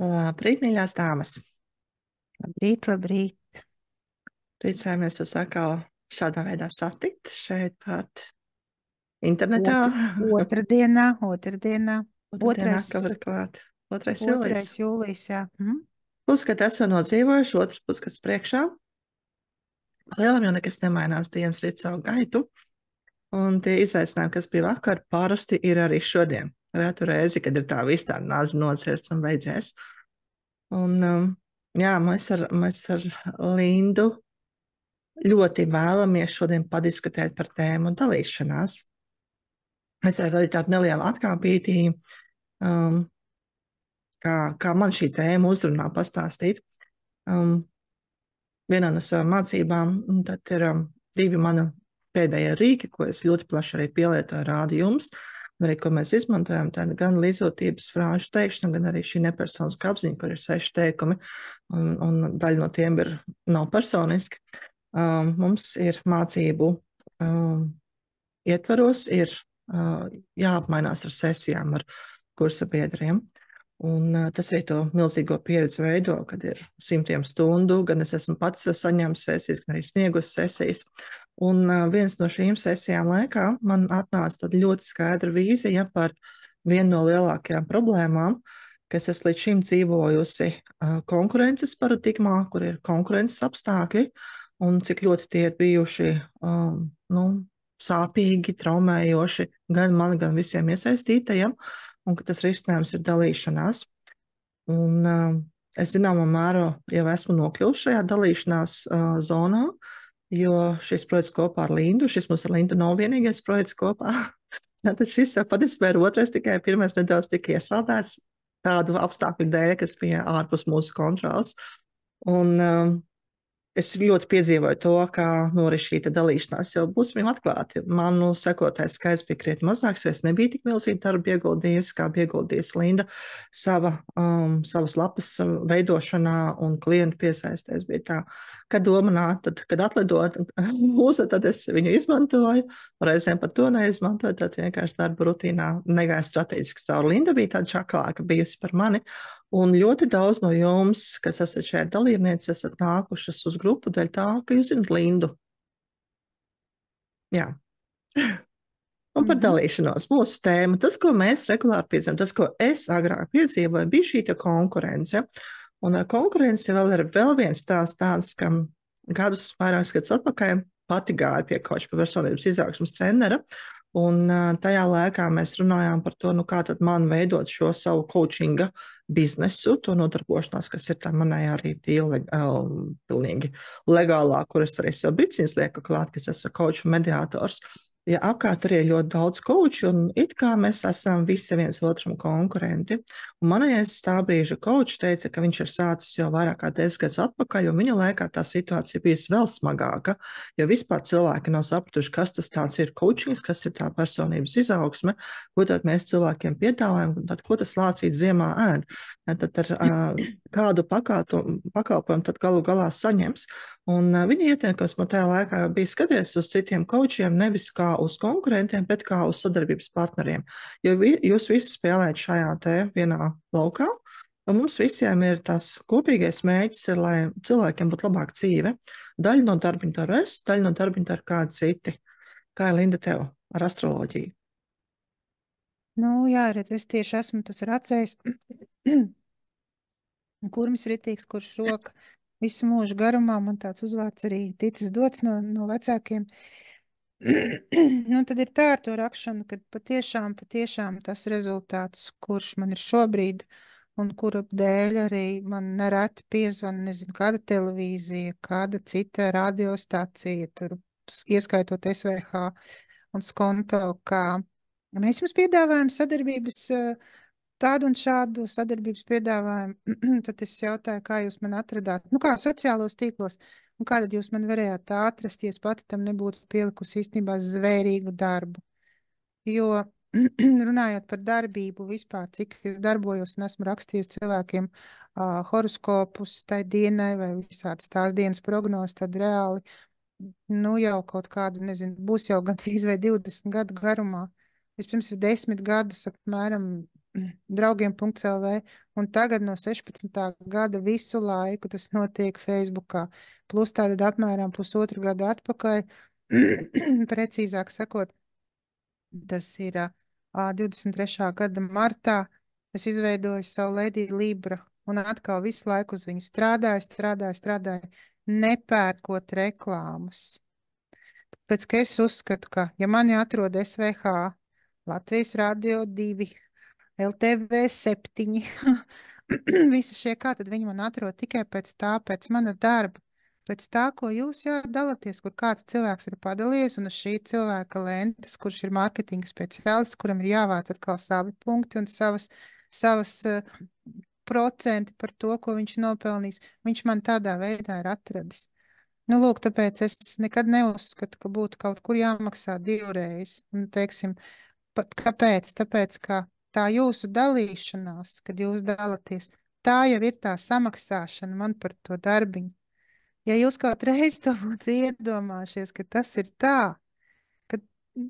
Labrīt, mīļās dāmas! Labrīt, labrīt. Priecājamies jūs atkal šādā veidā satikt šeit pat internetā. Otrdienā. Otrdienā, Otrais, kā var klāt. 2. jūlijas. otrais jūlijas, jā. Pusgadu esam nodzīvojuši, otrs pusgads priekšā. Lielam jau nekas nemainās, dienas rit savu gaitu. Un tie izaicinājumi, kas bija vakar, parasti ir arī šodien. Retu reizi, kad ir tā viss tā nāzi nocirsts un beidzies. Un jā, mēs ar Lindu ļoti vēlamies šodien padiskutēt par tēmu dalīšanās. Es arī tādu nelielu atkāpītī, kā man šī tēma uzrunā pastāstīt. Vienā no savām mācībām, tad ir 2 mani pēdējie rīki, ko es ļoti plaši arī pielietoju, rādu jums, un arī, ko mēs izmantojam, tāda gan līdzjūtības frāžu teikšana, gan arī šī nepersoniskā apziņa, kur ir 6 teikumi, un daļa no tiem nav personiski. Mums ir mācību ietvaros, ir jāapmainās ar sesijām, ar kursa biedriem. Un tas arī to milzīgo pieredzi veido, kad ir simtiem stundu, gan es esmu pats saņēmis sesijas, gan arī sniegus sesijas. Un viens no šīm sesijām laikā man atnāca tāda ļoti skaidra vīzija par vienu no lielākajām problēmām, kas es līdz šim dzīvojusi konkurences paradigmā, kur ir konkurences apstākļi, un cik ļoti tie ir bijuši sāpīgi, traumējoši gan man, gan visiem iesaistītajiem, un ka tas risinājums ir dalīšanās. Un es zināmā mērā jau esmu nokļuvusi šajā dalīšanās zonā, jo šis projekts kopā ar Lindu, šis mums ar Lindu nav vienīgais projekts kopā. Tad šis patiesībā ir otrais, tikai pirmais nedaudz tika iesaldēts tādu apstākļu dēļ, kas bija ārpus mūsu kontrolas. Un es ļoti piedzīvoju to, kā norit šī dalīšanās, jo būsim atklāti. Manu sekotājs skaits bija krietni mazāks, jo es nebiju tik milzīgi darbu ieguldījusi, kā bija ieguldījusi Linda savas lapas veidošanā un klientu piesaistēs. Bija tā, kad doma nāk, tad, kad atlidot mūsu, tad es viņu izmantoju, reizēm pat to neizmantoju, tad vienkārši darba rutīnā negāja strateģiski cauri. Linda bija tāda čaklāka bijusi par mani, un ļoti daudz no jums, kas esat šeit dalībnieci, esat nākušas uz grupu dēļ tā, ka jūs zinat Lindu. Jā. Un par dalīšanos. Mūsu tēma, tas, ko mēs regulāri piedzīvojam, tas, ko es agrāk piedzīvoju, bija šī konkurence. Un ar konkurenci vēl ir viens stāsts tāds, ka vairākus gadus atpakaļ pati gāja pie coacha, pie personības izaugsmes trenera. Un tajā laikā mēs runājām par to, kā tad man veidot šo savu coachinga biznesu, to nodarbošanās, kas ir tā manai arī pilnīgi legālā, kur es arī sev briciņas lieku klāt, kas esmu coach un mediātors. Ja apkārt arī ļoti daudz coachu, un it kā mēs esam visi viens otram konkurenti. Un manējais tā brīža coach teica, ka viņš ir sācis jau vairāk kā 10 gadus atpakaļ, un viņa laikā tā situācija bijusi vēl smagāka, jo vispār cilvēki nav sapratuši, kas tas tāds ir coachings, kas ir tā personības izaugsme, ko tad mēs cilvēkiem piedāvājam, un tad ko tas lācīt ziemā ēd. Tad ar kādu pakalpojumu tad galu galā saņems. Un viņa ieteikums man tajā laikā bija skaties uz citiem coachiem, nevis kā uz konkurentiem, bet kā uz sadarbības partneriem. Jo jūs visi spēlējat šajā te vienā laukā, un mums visiem ir tas kopīgais mērķis, ir, lai cilvēkiem būtu labāka dzīve. Daļu no darbiņu daru es, daļu no darbiņu daru kādi citi. Kā ir, Linda, tev ar astroloģiju? Jā, redz, es tieši esmu tas racējs. Kurmis ritīgs, kurš roka visu mūžu garumā. Man tāds uzvārds arī ticis dots no vecākiem. Tad ir tā ar to rakšanu, ka patiešām tas rezultāts, kurš man ir šobrīd, un kura dēļ arī man nereti piezvana, nezinu, kāda televīzija, kāda cita radiostācija, tur ieskaitot SVH un Skonto, kā mēs jums piedāvājam sadarbības, tādu un šādu sadarbības piedāvājumu. Tad es jautāju, kā jūs man atradāt, kā sociālos tīklos, un kā tad jūs man varējāt tā atrast, ja es pati tam nebūtu pielikusi īstenībā zvērīgu darbu. Jo runājot par darbību vispār, cik es darbojos un esmu rakstījusi cilvēkiem horoskopus tai dienai vai visādas tās dienas prognozes, tad reāli, jau kaut kādu, būs jau gandrīz vai 20 gadu garumā. Vispirms ir 10 gadus apmēram draugiem.lv, un tagad no 16. gada visu laiku tas notiek Facebookā. Plus tātad apmēram pusotru gadu atpakaļ, precīzāk sakot, tas ir 23. gada martā, es izveidoju savu Lady Libra, un atkal visu laiku uz viņu strādāju, nepērkot reklāmas. Tāpēc, ka es uzskatu, ka, ja mani atrod SVH, Latvijas Radio 2, LTV 7, visi šie kā, tad viņi man atrod tikai pēc mana darba, pēc tā, ko jūs dalaties, kur kāds cilvēks ir padalījies, un uz šī cilvēka lentes, kurš ir mārketinga speciālists, kuram ir jāvāc atkal savi punkti un savas procenti par to, ko viņš nopelnīs, viņš man tādā veidā ir atradis. Nu, lūk, tāpēc es nekad neuzskatu, ka būtu kaut kur jāmaksā divreiz. Un, teiksim, pat kāpēc? Tāpēc, ka tā jūsu dalīšanās, kad jūs dalaties, tā jau ir tā samaksāšana man par to darbiņu. Ja jūs kaut reiz to būtu iedomājušies, ka tas ir tā, ka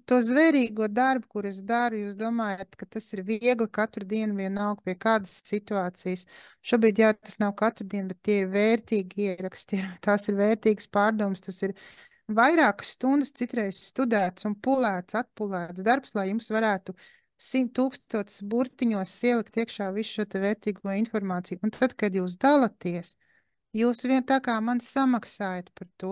to zvērīgo darbu, kur es daru, jūs domājat, ka tas ir viegli katru dienu vienalga pie kādas situācijas. Šobrīd, jā, tas nav katru dienu, bet tie ir vērtīgi ieraksti, tās ir vērtīgas pārdomas, tas ir vairākas stundas citreiz studēts un atpulēts darbs, lai jums varētu 100,000 burtiņos ielikt iekšā visu šo te vērtīgo informāciju. Un tad, kad jūs dalaties, jūs tā kā man samaksājat par to,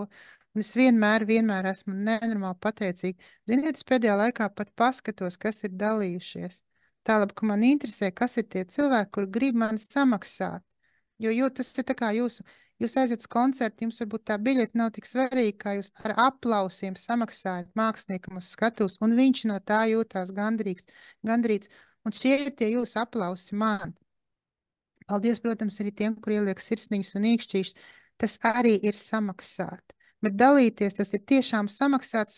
un es vienmēr esmu nenormāli pateicīga. Ziniet, es pēdējā laikā pat paskatos, kas ir dalījušies. Tālāk, ka man interesē, kas ir tie cilvēki, kur grib man samaksāt. Jo tas ir tā kā jūs aiziet uz koncertu, jums varbūt tā biļete nav tik svarīga, kā jūs ar aplausiem samaksājat māksliniekam uz skatuves, un viņš no tā jūtās gandrīz. Un šie ir tie jūsu aplausi man. Paldies, protams, arī tiem, kur ieliek sirsniņas un īkšķīšas. Tas arī ir samaksāt. Bet dalīties, tas ir tiešām samaksāt,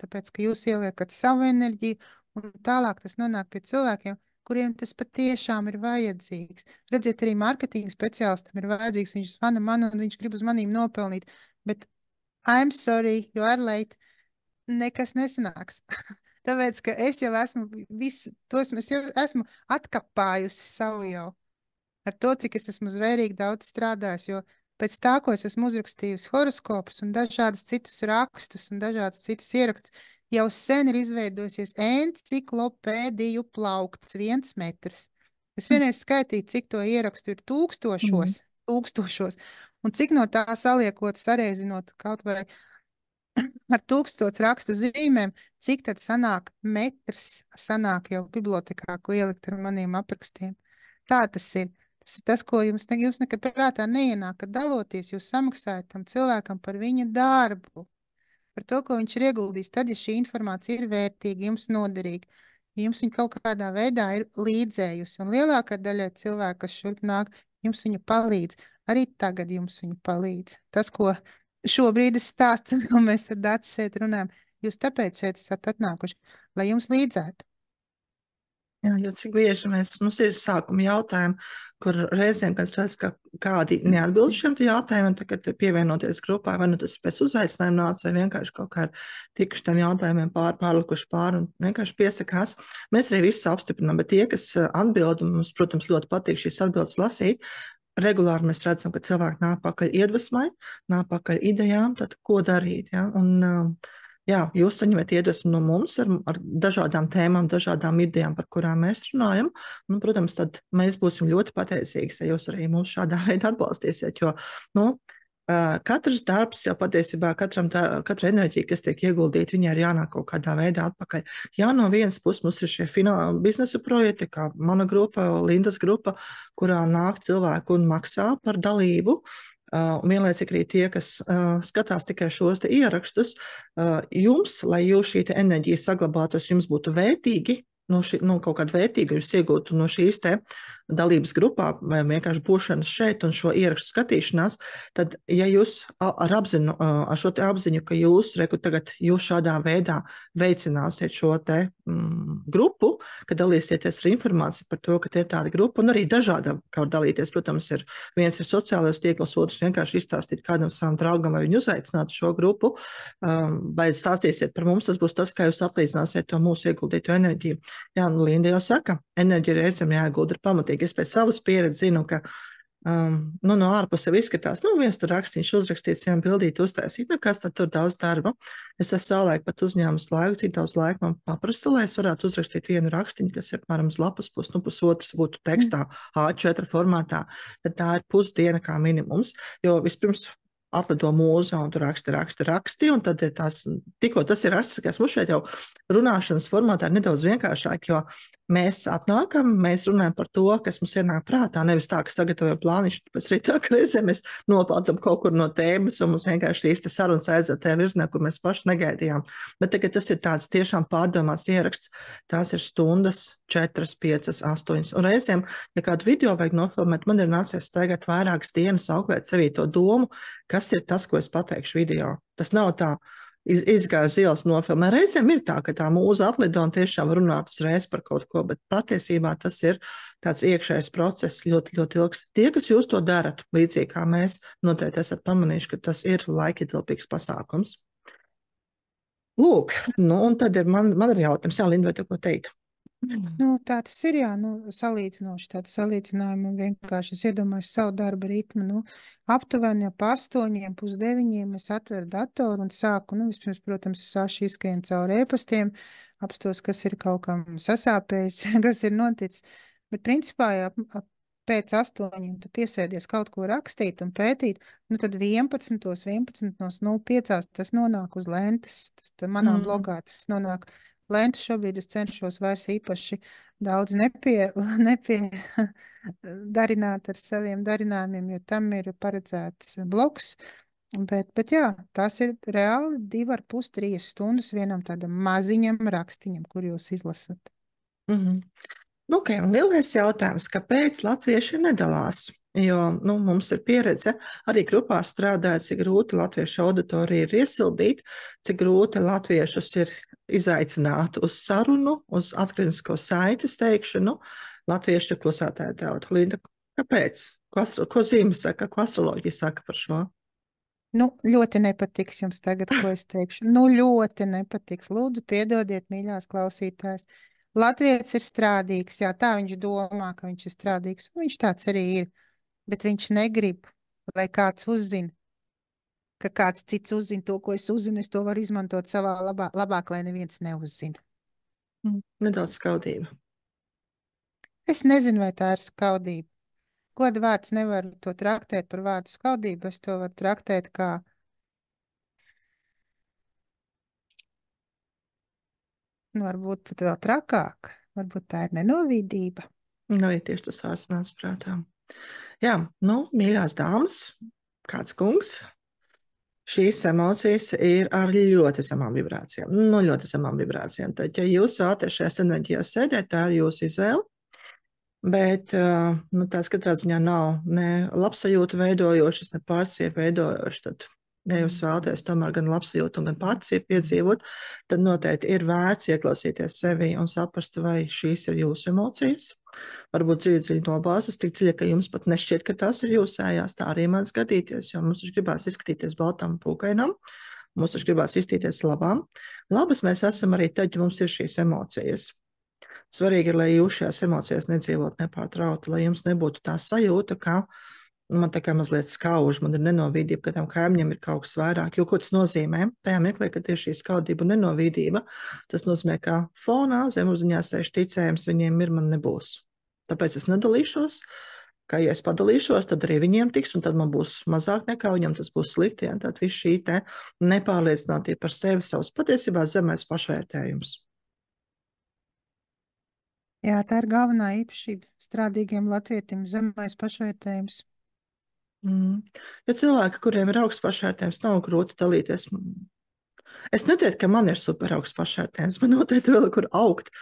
tāpēc, ka jūs ieliekat savu enerģiju, un tālāk tas nonāk pie cilvēkiem, kuriem tas patiešām ir vajadzīgs. Redziet, arī mārketinga speciālistam ir vajadzīgs, viņš zvana man, un viņš grib uz manīm nopelnīt. Bet I'm sorry, you are late. Nekas nesanāks. Tāpēc, ka es jau esmu esmu atkapājusi savu jau. Ar to, cik es esmu zvērīgi daudz strādājis, jo pēc tā, ko es esmu uzrakstījusi horoskopus un dažādas citus rakstus un dažādas citus ierakstus, jau sen ir izveidojusies enciklopēdiju plaukts 1 metrs. Es vienreiz skaitīju, cik to ierakstu ir tūkstošos, un cik no tā saliekot, sareizinot kaut vai ar 1000 rakstu zīmēm, cik tad sanāk metrs, sanāk jau bibliotekā, ko ielikt ar maniem aprakstiem. Tā tas ir. Tas ir tas, ko jums nekad prātā neienāk, kad daloties, jūs samaksājat tam cilvēkam par viņa darbu, par to, ko viņš ir ieguldījis. Tad, ja šī informācija ir vērtīga, jums noderīga, ja jums viņa kaut kādā veidā ir līdzējusi, un lielākā daļa cilvēku, kas šurp nāk, jums viņa palīdz. Arī tagad jums viņa palīdz. Tas, ko šobrīd es stāstu, tas, ko mēs ar Datu šeit runājam, jūs tāpēc šeit esat atnākuši, lai jums līdzētu. Jā, jo cik bieži mums ir sākuma jautājumi, kur reizēm, kad es redzu, ka kādi neatbild šiem jautājumiem, tad, kad pievienoties grupā, vai nu tas pēc uzaicinājuma nāca, vai vienkārši kaut kā tikuši tam jautājumiem pārlikuši pāri un vienkārši piesakās. Mēs arī visus apstiprinām, bet tie, kas atbild, un mums, protams, ļoti patīk šīs atbildes lasīt, regulāri mēs redzam, ka cilvēki nāk pakaļ iedvesmai, nāk pakaļ idejām, tad ko darīt, ja? Un, jā, jūs saņemat iedvesmu no mums ar dažādām tēmām, dažādām idejām, par kurām mēs runājam. Un, protams, tad mēs būsim ļoti pateicīgi, ja jūs arī mums šādā veidā atbalstīsiet, jo katrs darbs jau patiesībā, katra enerģija, kas tiek ieguldīta, viņai ir jānāk kaut kādā veidā atpakaļ. Jā, no vienas puses mums ir šie biznesa projekti, kā mana grupa, Lindas grupa, kurā nāk cilvēku un maksā par dalību. Un vienlaicīgi arī tie, kas skatās tikai šos te ierakstus, jums, lai jūs šī enerģija saglabātos, jums būtu vērtīgi, kaut kāda vērtīga jūs iegūtu no šīs te dalības grupā vai vienkārši būšanas šeit un šo ierakstu skatīšanās, tad, ja jūs ar šo te apziņu, ka jūs, tagad jūs šādā veidā veicināsiet šo te grupu, ka dalīsieties ar informāciju par to, ka te ir tāda grupa, un arī dažāda, kā var dalīties, protams, viens ir sociālajos tīklos, otrs vienkārši izstāstīt kādam savam draugam vai viņu uzaicināt šo grupu, vai stāstīsiet par mums, tas būs tas, kā jūs aplīdzināsiet to mūsu ieguldīto enerģiju. Jā, nu Linda jau saka, enerģija reizēm jāiegulda ir pamatīgi. Es pēc savas pieredzes zinu, ka no ārpus sev izskatās, viens tur rakstīns uzrakstīts, viena bildīte uztaisīt, kas tad tur daudz darba. Es esmu savulaik pat uzņēmus laiku, cik daudz laika man paprasa, lai es varētu uzrakstīt vienu rakstiņu, kas ir apmēram uz lapas puses, pusotras būtu tekstā A4 formātā, tad tā ir pusdiena kā minimums, jo vispirms atlido mūza un tur raksti, un tad ir tās, tikko tas ir raksts, kas mums šeit jau runāšanas formātā ir nedaudz vienkāršāk, jo mēs atnākam, mēs runājam par to, kas mums ienāk prātā, nevis tā, ka sagatavojam plāniņš, pēc rītā reizē mēs nopeltam kaut kur no tēmas, un mums vienkārši īsti sarunas aiziet tajā virzienā, kur mēs paši negaidījām. Bet tagad tas ir tāds tiešām pārdomāts ieraksts, tās ir stundas, 4, 5, 8, un reizēm, ja kādu video vajag nofilmēt, man ir nācies staigāt vairākas dienas, auklēt sevī to domu, kas ir tas, ko es pateikšu video. Tas nav tā, izgāju uz ielas nofilmē. Reizēm ir tā, ka tā mūza atlido un tiešām runāt uzreiz par kaut ko, bet patiesībā tas ir tāds iekšējs process ļoti, ļoti ilgs. Tie, kas jūs to darat, līdzīgi kā mēs, noteikti esat pamanījuši, ka tas ir laikietilpīgs pasākums. Lūk, un tad ir man ir jautājums, jā, Linda, vai tu ko teikt? Tā tas ir, jā, salīdzinoši tāda salīdzinājuma, vienkārši es iedomāju savu darba ritmu, aptuveni ap 8, 8:30 es atveru datoru un sāku, vispirms, protams, es sāku izskrien cauri e-pastiem, apstos, kas ir kaut kam sasāpējis, kas ir noticis, bet principā, jā, pēc 8 tu piesēdies kaut ko rakstīt un pētīt, tad 11:05 tas nonāk uz lentes, tas manā blogā tas nonāk. Lentu šobrīd es cenšos vairs īpaši daudz darināt ar saviem darinājumiem, jo tam ir paredzēts blogs. Bet jā, tās ir reāli 2,5, 3 stundas vienam tādam maziņam rakstiņam, kur jūs izlasat. Okay, un lielais jautājums, kāpēc latvieši nedalās? Jo mums ir pieredze arī grupā strādāt, cik grūti latviešu auditoriju ir iesildīt, cik grūti latviešus ir izaicināt uz sarunu, uz atgrieznisko saites teikšanu. Latvieši ir klusētāji tauta. Linda, kāpēc? Ko zīme saka, ko astroloģija saka par šo? Ļoti nepatiks jums tagad, ko es teikšu. Ļoti nepatiks. Lūdzu, piedodiet, mīļās klausītājs. Latvietis ir strādīgs, jā, tā viņš domā, ka viņš ir strādīgs, un viņš tāds arī ir, bet viņš negrib, lai kāds uzzina, ka kāds cits uzzina to, ko es uzzinu, es to varu izmantot savā labāk, lai neviens neuzzina. Nedaudz skaudība. Es nezinu, vai tā ir skaudība. Goda vārds nevar to traktēt par vārdu skaudību, es to varu traktēt kā varbūt pat vēl trakāk. Varbūt tā ir nenovīdība. Arī tieši tas vārds nāca prātā. Jā, mīļās dāmas, kāds kungs, šīs emocijas ir ar ļoti zemām vibrācijām. Ļoti zemām vibrācijām. Tad, ja jūs vēlaties šajās enerģijās sēdēt, tā ir jūsu izvēle. Bet tās katrā ziņā nav ne labsajūtu veidojošas, ne pārcietu veidojošas. Tad, ja jūs vēlaties tomēr gan labsajūtu, gan pārcietu piedzīvot, tad noteikti ir vērts ieklausīties sevī un saprast, vai šīs ir jūsu emocijas. Varbūt dziļi nobāzes, tik dziļi, ka jums pat nešķiet, ka tās ir jūsējās. Tā arī man skatīties, jo mums taču gribās izskatīties baltām pūkainām, mums taču gribās izskatīties labām. Labas mēs esam arī tad, ja mums ir šīs emocijas. Svarīgi ir, lai jūs šajās emocijās nedzīvot nepārtraukti, lai jums nebūtu tā sajūta, ka man tā kā mazliet skauž, man ir nenovīdība, ka tam kaimiņam ir kaut kas vairāk. Jo ko tas nozīmē? Tajā mirklī, kad ir šī skaudība un nenovīdība, tas nozīmē, ka fonā zemapziņā sēž ticējums, viņiem ir, man nebūs. Tāpēc es nedalīšos, ka ja es padalīšos, tad arī viņiem tiks, un tad man būs mazāk nekā viņam, tas būs slikti. Ja? Tad viss šī te nepārliecinātība par sevi, savs patiesībā zemēs pašvērtējums. Jā, tā ir galvenā īpašība strādīgiem latvietim, zemais pašvērtējums. Ja cilvēki, kuriem ir augsts pašvērtējums, nav grūti dalīties. Es neteiktu, ka man ir super augsts pašvērtējums, man noteikti vēl kur augt.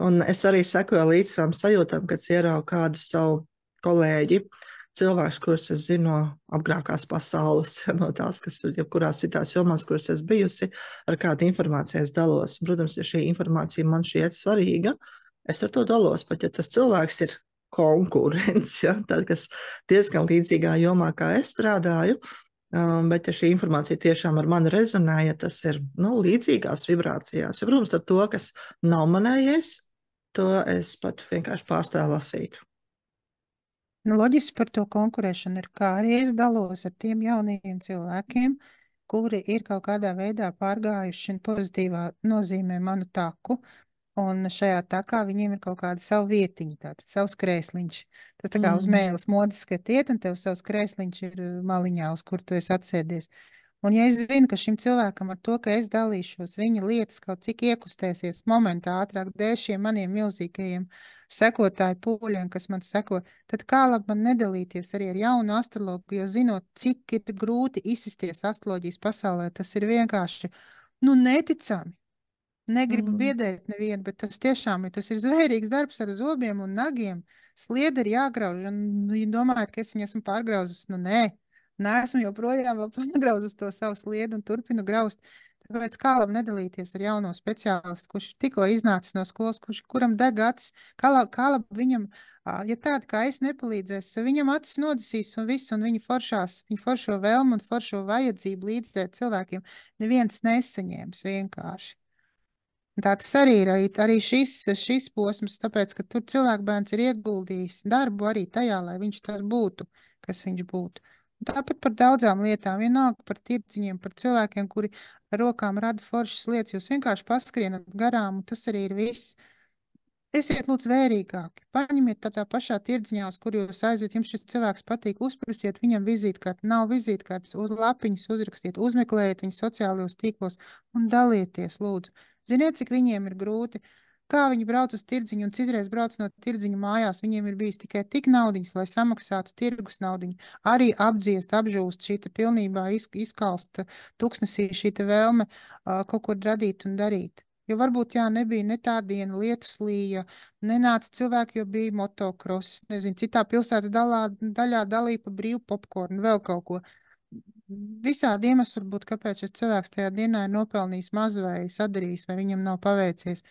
Un es arī sekoju līdz savām sajūtām, kad ieraugu kādu savu kolēģi, cilvēks, kurus es zinu no apgrākās pasaules, no tās, kas jebkurās citās jomās, kuras es bijusi, ar kādu informāciju es dalos. Protams, ja šī informācija man šķiet svarīga, es ar to dalos, pat ja tas cilvēks ir konkurence, ja, tad, kas diezgan līdzīgā jomā, kā es strādāju, bet ja šī informācija tiešām ar mani rezonēja, tas ir līdzīgās vibrācijās. Jo, protams, ar to, kas nav manējais, to es pat vienkārši pārstāju lasīt. Loģiski par to konkurēšanu ir, kā arī es dalos ar tiem jaunajiem cilvēkiem, kuri ir kaut kādā veidā pārgājuši pozitīvā nozīmē manu taku, un šajā takā viņiem ir kaut kāda sava vietiņa, tātad savs krēsliņš. Tas tā kā uz mēles modes skatiet, un tev savs krēsliņš ir maliņā, uz kur tu esi atsēdies. Un ja es zinu, ka šim cilvēkam ar to, ka es dalīšos, viņa lietas kaut cik iekustēsies momentā ātrāk dēļ šiem maniem milzīgajiem sekotāju pūļiem, kas man seko, tad kā labi man nedalīties arī ar jaunu astrologu, jo zinot, cik ir grūti izsisties astroloģijas pasaulē, tas ir vienkārši, neticami. Negribu biedēt nevienu, bet tas tiešām ir, tas ir zvērīgs darbs ar zobiem un nagiem. Sliedi ir jāgrauž, un domājat, ka es viņu esmu pārgrauzis, nē. Neesmu joprojām vēl pārgrauzis to savu sliedu un turpinu graust. Tāpēc kā labi nedalīties ar jauno speciālistu, kurš ir tikko iznācis no skolas, kuram deg acis, kā labi viņam, ja tādi kā es nepalīdzēs, viņam acis nodisīs un viss, un viņa foršo vēlmu un foršo vajadzību līdzēt cilvēkiem neviens nesaņēmis vienkārši. Tā tas arī ir, arī šis posms, tāpēc, ka tur cilvēkbērns ir ieguldījis darbu arī tajā, lai viņš tas būtu, kas viņš būtu. Tāpat par daudzām lietām, vienalga par tirdziņiem, par cilvēkiem, kuri ar rokām rada foršas lietas, jūs vienkārši paskrienat garām, un tas arī ir viss. Esiet lūdzu vērīgāki, paņemiet tādā pašā tirdziņā, uz kur jūs aiziet, jums šis cilvēks patīk, uzprasiet viņam vizītkarti, nav vizītkartes, uz lapiņas uzrakstiet, uzmeklējiet viņu sociālajos tīklos un dalieties, lūdzu. Ziniet, cik viņiem ir grūti, kā viņi brauc uz tirdziņu un citreiz brauc no tirdziņu mājās, viņiem ir bijis tikai tik naudiņas, lai samaksātu tirgus naudiņu, arī apdziest, apžūst šīta pilnībā izkalsta tuksnesī šīta vēlme kaut ko radīt un darīt. Jo varbūt, nebija ne tā diena, lietus līja, nenāca cilvēki, jo bija motocross, nezinu, citā pilsētas daļā dalīja pa brīvu popkornu, vēl kaut ko. Visādi iemesli varbūt, kāpēc šis cilvēks tajā dienā ir nopelnījis maz vai sadarījis, vai viņam nav paveicies.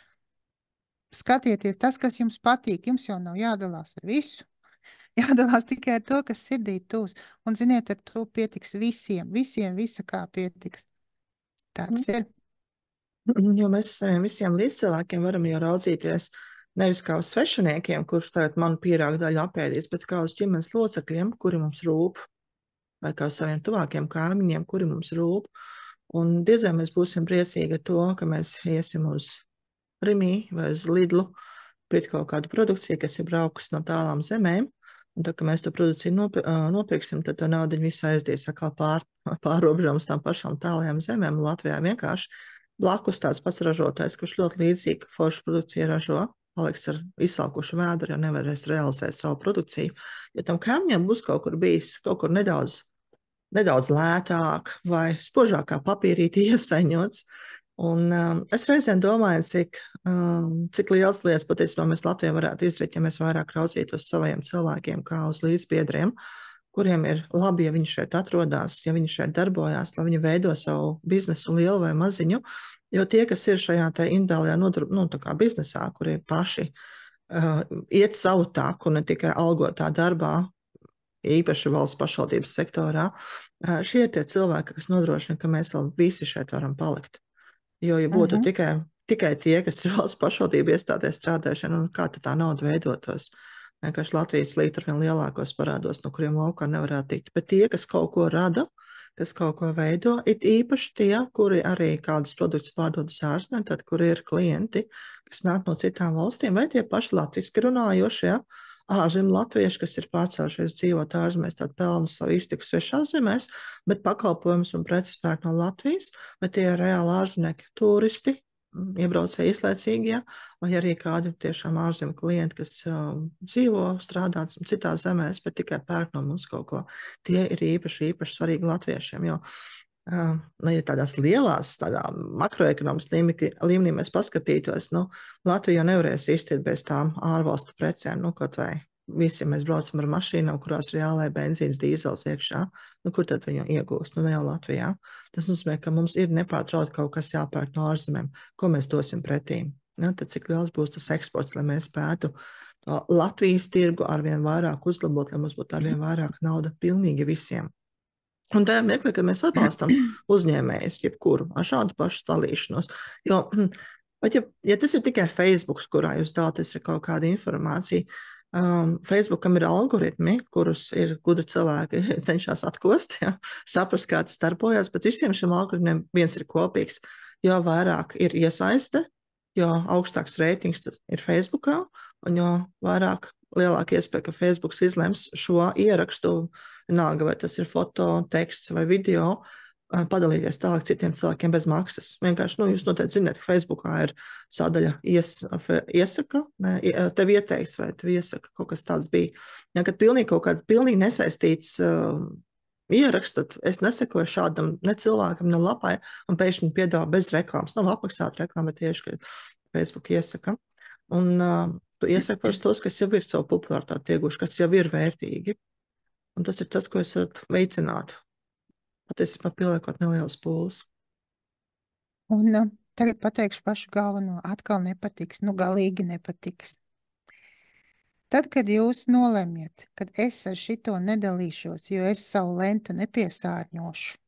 Skatieties, tas, kas jums patīk, jums jau nav jādalās ar visu. Jādalās tikai ar to, kas sirdī tūs. Un, ziniet, ar to pietiks visiem visa kā pietiks. Tāds ir. Jo mēs ar saviem visiem līdzcilvēkiem varam jau raudzīties nevis kā uz svešiniekiem, kurš tagad manu pierāgu daļu apēdīs, bet kā uz ģimenes locekļiem, kuri mums rūp, vai kā saviem tuvākiem kaimiņiem, kuri mums rūp. Un diez vai mēs būsim priecīgi ar to, ka mēs iesim uz Rimi vai uz Lidlu, pret kaut kādu produkciju, kas ir braukusi no tālām zemēm, un tad, kad mēs to produkciju nopirksim, tad to naudu visu aizdīs atkal pārrobežām uz tām pašām tālajām zemēm, un Latvijā vienkārši blakus tāds pats ražotājs, kurš ļoti līdzīgi foršu produkciju ražo, paliks ar izsalkušu vēdru, jo nevarēs realizēt savu produkciju. Ja tam kaimiņam būs kaut kur bijis, kaut kur nedaudz lētāk vai spožākā papīrīti iesaņots. Un es reizēm domāju, cik liels lietas patiesībā mēs Latvijā varētu izdarīt, ja mēs vairāk raudzītos uz saviem cilvēkiem kā uz līdzbiedriem, kuriem ir labi, ja viņi šeit atrodas, ja viņi šeit darbojās, lai viņi veido savu biznesu lielu vai maziņu, jo tie, kas ir šajā te individuālajā biznesā, kuri paši iet savu taku, ne tikai algotā darbā, īpaši valsts pašvaldības sektorā, šie ir tie cilvēki, kas nodrošina, ka mēs vēl visi šeit varam palikt. Jo, ja būtu tikai tie, kas ir valsts pašvaldību iestādē strādājuši, kā tā nauda veidotos, vienkārši Latvijas slīd ar vien lielākos parādos, no kuriem laukā nevarētu tikt. Bet tie, kas kaut ko rada, kas kaut ko veido, it īpaši tie, kuri arī kādus produktus pārdod uz ārzemēm, tad, kuri ir klienti, kas nāk no citām valstīm, vai tie paši latviski runājošie, ārzemju latvieši, kas ir pārcēlušies dzīvot ārzemēs, tad pelna savu iztiku svešās zemēs, bet pakalpojumus un preces pērk no Latvijas, bet tie ir reāli ārzemnieki turisti, iebraucēji īslaicīgie, vai arī kādi tiešām ārzemju klienti, kas dzīvo, strādā citās zemēs, bet tikai pērk no mums kaut ko. Tie ir īpaši svarīgi latviešiem, jo Nu, ja tādās lielās, tādā makroekonomikas līmenī mēs paskatītos, nu, Latvija jau nevarēs iztikt bez tām ārvalstu precēm, nu, kaut vai visi, ja mēs braucam ar mašīnām, kurās reālai benzīns, dīzels iekšā, nu, kur tad viņu iegūst? Nu, ne jau Latvijā. Tas nozīmē, ka mums ir nepārtraukti kaut kas jāpērk no ārzemēm, ko mēs dosim pretī. Nu, tad cik liels būs tas eksports, lai mēs spētu to Latvijas tirgu arvien vairāk uzlabot, lai mums būtu arvien vairāk nauda pilnīgi visiem. Un tajā mirklī, kad mēs atbalstam uzņēmējus, jebkuru ar šādu pašu dalīšanos, jo, pat ja tas ir tikai Facebook, kurā jūs dalāties ar kaut kādu informāciju, Facebookam ir algoritmi, kurus ir gudri cilvēki cenšas atkost, ja, saprast, kā tas starpojas, bet visiem šiem algoritmiem viens ir kopīgs. Jo vairāk ir iesaiste, jo augstāks reitings ir Facebookā, un jo lielāka iespēja, ka Facebook izlems šo ierakstu, vienalga, vai tas ir foto, teksts vai video, padalīties tālāk citiem cilvēkiem bez maksas. Vienkārši, jūs noteikti zināt, ka Facebookā ir sadaļa iesaka, ne, tev ieteikts, vai tev iesaka, kaut kas tāds bija. Ja, kad pilnīgi nesaistīts ieraksts, tad es nesekoju šādam ne cilvēkam, ne lapai, un pēkšņi piedāvā bez reklāmas. Nav apmaksāta reklāma, bet tieši, ka Facebook iesaka. Un tu iesaki par tos, kas jau ir savu popularitāti ieguši, kas jau ir vērtīgi. Un tas ir tas, ko es varu veicināt. Patiesībā pieliekot nelielas pūles. Un tagad pateikšu pašu galveno. Atkal nepatiks, galīgi nepatiks. Tad, kad jūs nolemjat, kad es ar šito nedalīšos, jo es savu lentu nepiesārņošu,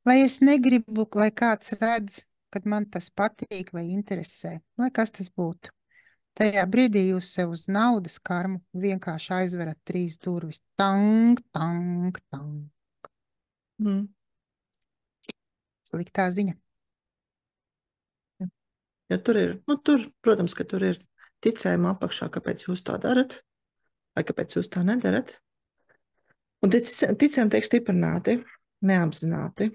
vai es negribu, lai kāds redz, kad man tas patīk vai interesē, lai kas tas būtu. Tajā brīdī jūs sev uz naudas karmu vienkārši aizverat 3 durvis. Tank, tank, tank. Sliktā ziņa. Ja protams, ka tur ir ticējuma apakšā, kāpēc jūs tā darat, vai kāpēc jūs tā nedarat. Un ticējumi tiek stiprināti, neapzināti.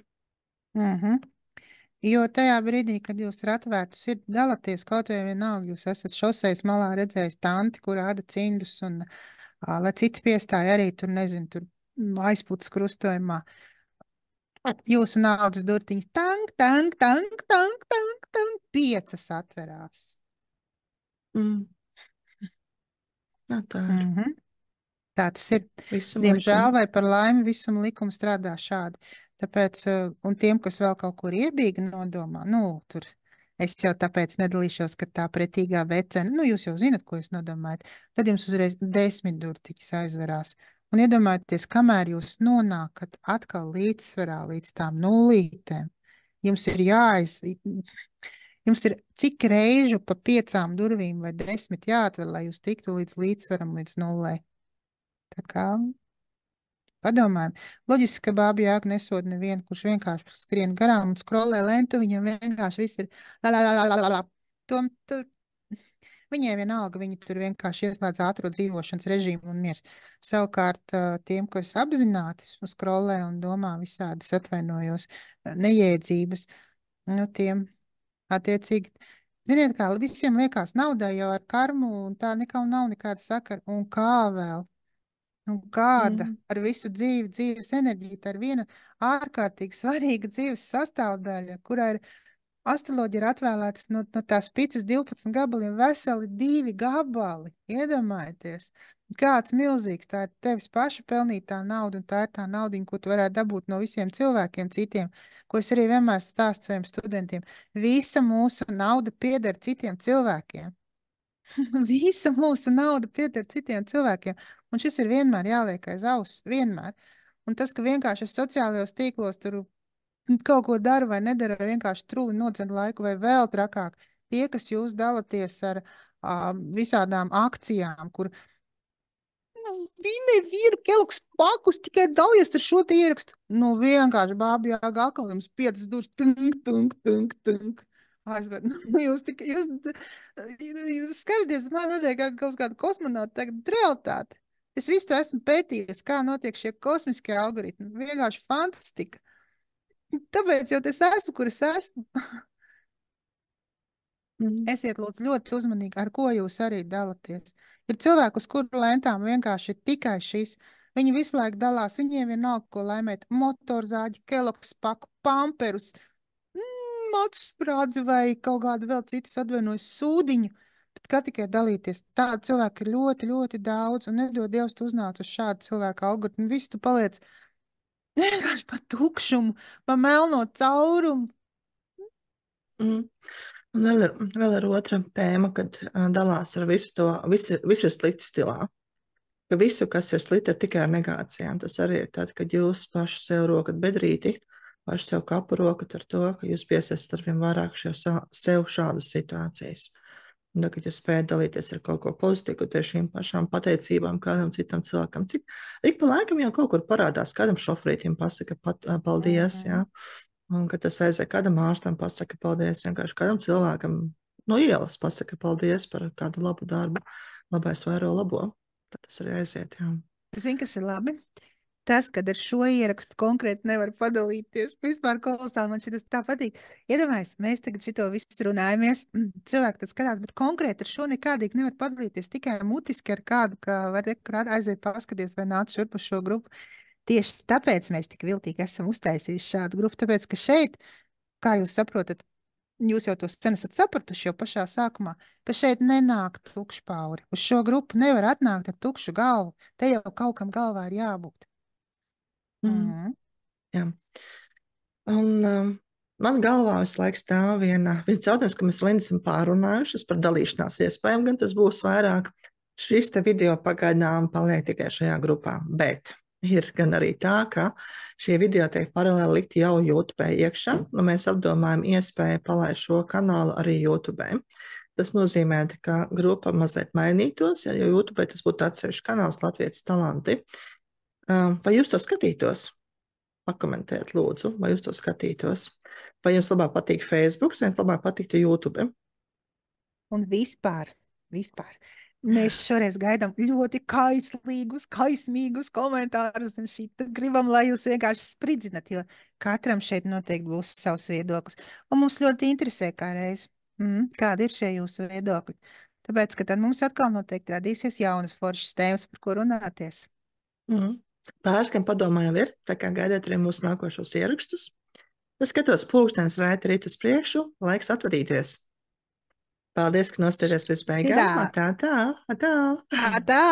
Jo tajā brīdī, kad jūs ar atvērtu sirdi dalāties, kaut vai vienalga, jūs esat šoseis malā redzējis tanti, kur āda cindus, un lai citi piestāja arī tur, nezinu, tur aizpūtas krustojumā. Jūsu naudas durtiņas tank, tank, tank, tank, tank, tank, 5 atverās. Jā, tā ir. Tā tas ir. Diemžēl vai par laimi visuma likuma strādā šādi. Tāpēc, un tiem, kas vēl kaut kur iebīgi nodomā, tur es jau tāpēc nedalīšos, ka tā pretīgā vecena, jūs jau zinat, ko es nodomāju, tad jums uzreiz 10 durtiņas aizverās. Un iedomājieties, kamēr jūs nonākat atkal līdzsvarā līdz tām nulītēm, jums ir jums ir cik reižu pa 5 durvīm vai 10 jāatver, lai jūs tiktu līdz līdzsvaram, līdz nullē. Tā kā padomājam. Loģiski, ka bābi Jāga nesoda nevienu, kurš vienkārši skrien garām un skrolē lentu, viņam vienkārši viss ir viņiem vienalga, viņi tur vienkārši ieslēdz ātro dzīvošanas režīmu un miers. Savukārt tiem, kas apzināti skrolē un domā visādas, atvainojos, nejēdzības, tiem attiecīgi, ziniet kā, visiem liekas naudai jau ar karmu un tā nav nekāda sakara. Un kā vēl? Un kāda ar visu dzīves enerģiju, tā ir viena ārkārtīgi svarīga dzīves sastāvdaļa, kurā ir astroloģija ir atvēlētas no tās picas 12 gabaliem veseli 2 gabali. Iedomājieties, kāds milzīgs, tā ir tevis paša pelnītā nauda, un tā ir tā naudiņa, ko tu varētu dabūt no visiem cilvēkiem citiem, ko es arī vienmēr stāstu saviem studentiem. Visa mūsu nauda pieder citiem cilvēkiem. Visa mūsu nauda pieder citiem cilvēkiem. Un šis ir vienmēr jāliek aiz auss, vienmēr. Un tas, ka vienkārši es sociālajos tīklos tur kaut ko daru vai nedaru, vai vienkārši truli nodzen laiku, vai vēl trakāk, tie, kas jūs dalaties ar visādām akcijām, kur Vīmē vīru Kellogs pakus, tikai daljies ar šo te ierakstu. Vienkārši bābi Jāga atkal jums 5 durvis, tunk. Aizver. Jūs skatāties, man nedēļ kā kaut kāda kosmonauta tagad realitāte. Es visu esmu pētījis, kā notiek šie kosmiskie algoritmi. Vienkārši fantastika. Tāpēc jau es esmu, kur es esmu. Esiet lūdzu ļoti uzmanīgi, ar ko jūs arī dalaties. Ir cilvēki, uz kuru lentām vienkārši ir tikai šis. Viņi visu laiku dalās, viņiem vienalga, ko laimēt. Motorzāģi, Kellogg's paku, pamperus, matu sprādzi vai kaut kādu vēl citu atvainojas sūdiņu. Bet kā tikai dalīties, tādu cilvēku ir ļoti, ļoti daudz, un nedod Dievs, tu uznāc uz šādu cilvēku algoritmu. Viss tu paliec vienkārši pa tukšumu, pa melno caurumu. Mm. Un vēl ir otra tēma, kad dalās ar visu to, visu ir slikti stilā. Ka visu, kas ir slikti, ir tikai ar negācijām. Tas arī ir tad, kad jūs paši sev rokat bedrīti, paši sev kapu rokat ar to, ka jūs piesaistat arvien vairāk sev šādas situācijas. Un tad, kad jūs spējat dalīties ar kaut ko pozitīvu, tieši šīm pašām pateicībām kādam citam cilvēkam, cik ik pa laikam jau kaut kur parādās, kādam šofrītim pasaka paldies, jā. Un, kad tas aiziet kādam ārstam pasaka paldies, vienkārši kādam cilvēkam no ielas pasaka paldies par kādu labu darbu, labais vairo labo. Tad tas arī aiziet, jā. Zini, kas ir labi? Tas, kad ar šo ierakstu konkrēti nevar padalīties, vispār kolosāli man šitas tā patīk. Iedomājies, mēs tagad šito visu runājamies, cilvēki tad skatās, bet konkrēti ar šo nekādīgi nevar padalīties, tikai mutiski ar kādu, ka var aiziet paskaties vai nāc šurp uz šo grupu. Tieši tāpēc mēs tik viltīgi esam uztaisījuši šādu grupu, tāpēc, ka šeit, kā jūs saprotat, jūs jau to sen esat sapratuši jau pašā sākumā, ka šeit nenāk tukšpauri. Uz šo grupu nevar atnākt ar tukšu galvu, te jau kaut kam galvā ir jābūt. Jā. Un man galvā visu laiku stāv viens jautājums, ko mēs Linda esam pārunājušas par dalīšanās iespējām, gan tas būs vairāk. Šis te video pagaidām paliek tikai šajā grupā, bet ir gan arī tā, ka šie video tiek paralēli likti jau YouTube iekšā, un mēs apdomājam iespēju palaist šo kanālu arī YouTube. Tas nozīmē, ka grupa mazliet mainītos, jo YouTube tas būtu atsevišķs kanāls Latvijas talanti. Vai jūs to skatītos? Pakomentēt, lūdzu, vai jūs to skatītos? Vai jums labāk patīk Facebook, vai jums labāk patiktu YouTube? Un vispār. Mēs šoreiz gaidām ļoti kaislīgus, kaismīgus komentārus, un gribam, lai jūs vienkārši spridzinat, jo katram šeit noteikti būs savs viedoklis. Un mums ļoti interesē kā reiz, kādi ir šie jūsu viedokļi. Tāpēc, ka tad mums atkal noteikti radīsies jaunas foršas tēmas, par ko runāties. Pāris, kam padomā jau ir, tā kā gaidiet arī mūsu nākošos ierakstus. Es skatos, pulkstenis raiti rīt uz priekšu, laiks atvadīties. Paldies, ka nostāties līdz beigām. Atā! Atā!